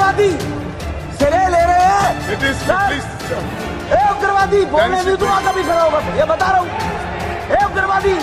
उग्रवादी सिरे ले रहे हैं। उग्रवादी बोलने भी दूंगा कभी खड़ा होगा, ये बता रहा हूँ। उग्रवादी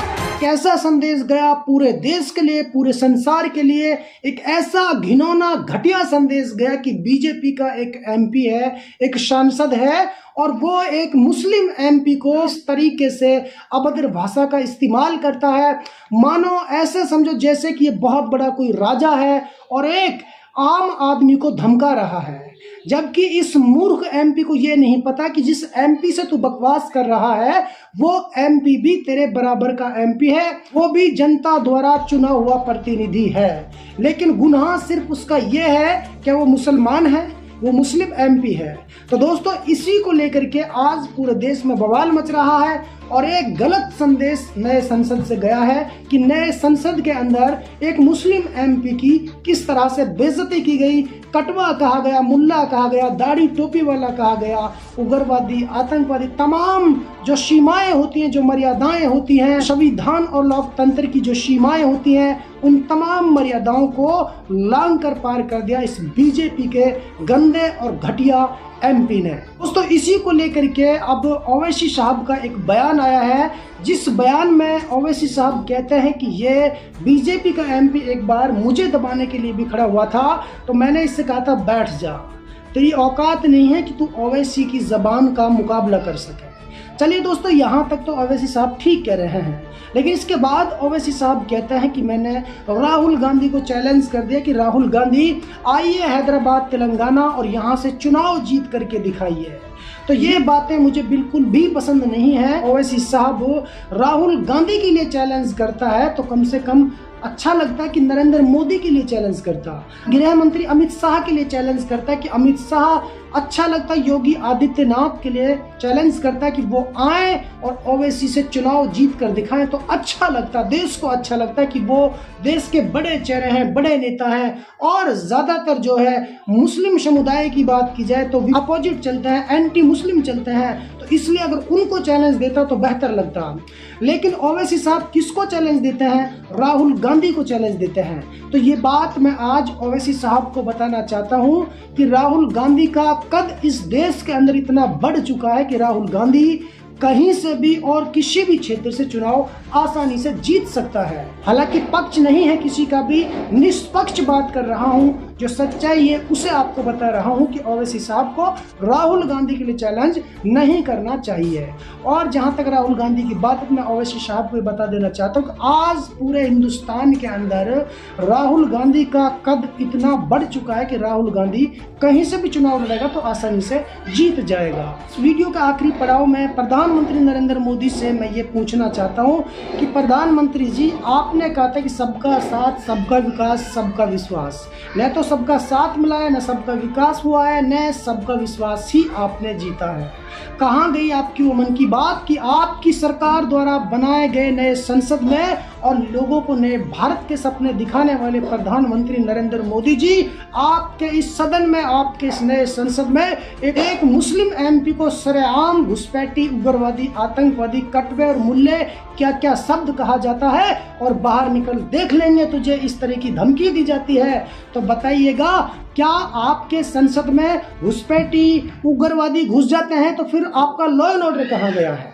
कैसा संदेश गया पूरे देश के लिए, पूरे संसार के लिए। एक ऐसा घिनौना घटिया संदेश गया कि बीजेपी का एक एमपी है, एक सांसद है, और वो एक मुस्लिम एमपी को इस तरीके से अभद्र भाषा का इस्तेमाल करता है। मानो ऐसे समझो जैसे कि ये बहुत बड़ा कोई राजा है और एक आम आदमी को धमका रहा है, जबकि इस मूर्ख एमपी को ये नहीं पता कि जिस एमपी से तू बकवास कर रहा है वो एमपी भी तेरे बराबर का एमपी है, वो भी जनता द्वारा चुना हुआ प्रतिनिधि है। लेकिन गुनाह सिर्फ उसका ये है कि वो मुसलमान है, वो मुस्लिम एमपी है। तो दोस्तों इसी को लेकर के आज पूरे देश में बवाल मच रहा है और एक गलत संदेश नए संसद से गया है कि नए संसद के अंदर एक मुस्लिम एमपी की किस तरह से बेइज्जती की गई, कटवा कहा गया, मुल्ला कहा गया, दाढ़ी टोपी वाला कहा गया, उग्रवादी, आतंकवादी, तमाम जो सीमाएं होती हैं, जो मर्यादाएं होती हैं, संविधान और लोकतंत्र की जो सीमाएं होती हैं, उन तमाम मर्यादाओं को लांघ कर पार कर दिया इस बीजेपी के गंदे और घटिया एमपी ने। दोस्तों इसी को लेकर के अब ओवैसी साहब का एक बयान आया है, जिस बयान में ओवैसी साहब कहते हैं कि ये बीजेपी का एमपी एक बार मुझे दबाने के लिए भी खड़ा हुआ था, तो मैंने इससे कहा था बैठ जा, तेरी औकात नहीं है कि तू ओवैसी की जबान का मुकाबला कर सके। चलिए दोस्तों यहाँ तक तो ओवैसी साहब ठीक कह रहे हैं, लेकिन इसके बाद ओवैसी साहब कहते हैं कि मैंने राहुल गांधी को चैलेंज कर दिया कि राहुल गांधी आइए हैदराबाद तेलंगाना और यहाँ से चुनाव जीत करके दिखाइए। तो ये बातें मुझे बिल्कुल भी पसंद नहीं है। ओवैसी साहब राहुल गांधी के लिए चैलेंज करता है तो कम से कम अच्छा लगता है कि नरेंद्र मोदी के लिए चैलेंज करता, गृह मंत्री अमित शाह के लिए चैलेंज करता है कि अमित शाह, अच्छा लगता है योगी आदित्यनाथ के लिए चैलेंज करता है कि वो आए और ओवैसी से चुनाव जीत कर दिखाएं, तो अच्छा लगता है, देश को अच्छा लगता है कि वो देश के बड़े चेहरे हैं, बड़े नेता हैं। और ज्यादातर जो है मुस्लिम समुदाय की बात की जाए तो अपोजिट चलते हैं, एंटी मुस्लिम चलते हैं, तो इसलिए अगर उनको चैलेंज देता तो बेहतर लगता। लेकिन ओवैसी साहब किसको चैलेंज देते हैं? राहुल गांधी को चैलेंज देते हैं। तो ये बात मैं आज ओवैसी साहब को बताना चाहता हूं कि राहुल गांधी का कद इस देश के अंदर इतना बढ़ चुका है कि राहुल गांधी कहीं से भी और किसी भी क्षेत्र से चुनाव आसानी से जीत सकता है। हालांकि पक्ष नहीं है किसी का भी, निष्पक्ष बात कर रहा हूं, जो सच्चाई है उसे आपको बता रहा हूं कि ओवैसी साहब को राहुल गांधी के लिए चैलेंज नहीं करना चाहिए। और जहां तक राहुल गांधी की बात, मैं ओवैसी साहब को बता देना चाहता हूं कि आज पूरे हिंदुस्तान के अंदर राहुल गांधी का कद इतना बढ़ चुका है कि राहुल गांधी कहीं से भी चुनाव लड़ेगा तो आसानी से जीत जाएगा। इस वीडियो का आखिरी पड़ाव में प्रधानमंत्री नरेंद्र मोदी से मैं ये पूछना चाहता हूं कि प्रधानमंत्री जी, आपने कहा था कि सबका साथ, सबका विकास, सबका विश्वास, न तो सबका साथ मिला है, न सबका विकास हुआ है, न सबका विश्वास ही आपने जीता है। कहाँ गई आपकी वो मन की बात कि आपकी सरकार द्वारा बनाए गए नए संसद में और लोगों को नए भारत के सपने दिखाने वाले प्रधानमंत्री नरेंद्र मोदी जी, आपके इस सदन में, आपके इस नए संसद में एक मुस्लिम एमपी को सरेआम घुसपैठी, उग्रवादी, आतंकवादी, कटवे और मुल्ले क्या क्या शब्द कहा जाता है और बाहर निकल देख लेंगे तुझे, इस तरह की धमकी दी जाती है। तो बताइएगा, क्या आपके संसद में घुसपैठी, उग्रवादी घुस जाते हैं तो फिर आपका लॉ एंड ऑर्डर कहाँ गया है?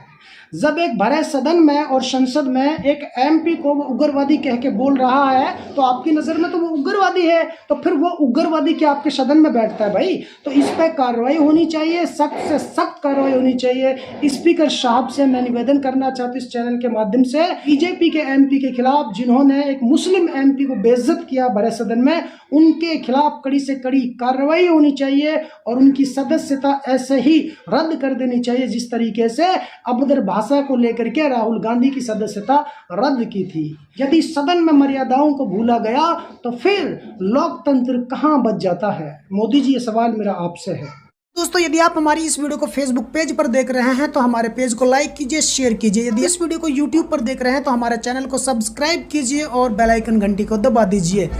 जब एक भरे सदन में और संसद में एक एमपी को वो उग्रवादी कह के बोल रहा है तो आपकी नज़र में तो वो उग्रवादी है, तो फिर वो उग्रवादी क्या आपके सदन में बैठता है भाई? तो इस पर कार्रवाई होनी चाहिए, सख्त से सख्त कार्रवाई होनी चाहिए। स्पीकर साहब से मैं निवेदन करना चाहती हूँ इस चैनल के माध्यम से, बीजेपी के एमपी के खिलाफ जिन्होंने एक मुस्लिम एमपी को बेइज्जत किया भरे सदन में, उनके खिलाफ कड़ी से कड़ी कार्रवाई होनी चाहिए और उनकी सदस्यता ऐसे ही रद्द कर देनी चाहिए जिस तरीके से अभद्र भाषा को लेकर के राहुल गांधी की सदस्यता रद्द की थी। यदि सदन में मर्यादाओं को भूला गया तो फिर लोकतंत्र कहां बच जाता है? मोदी जी, ये सवाल मेरा आपसे है। दोस्तों यदि आप हमारी इस वीडियो को फेसबुक पेज पर देख रहे हैं तो हमारे पेज को लाइक कीजिए, शेयर कीजिए। यदि इस वीडियो को यूट्यूब पर देख रहे हैं तो हमारे चैनल को सब्सक्राइब कीजिए और बेल आइकन घंटी को दबा दीजिए।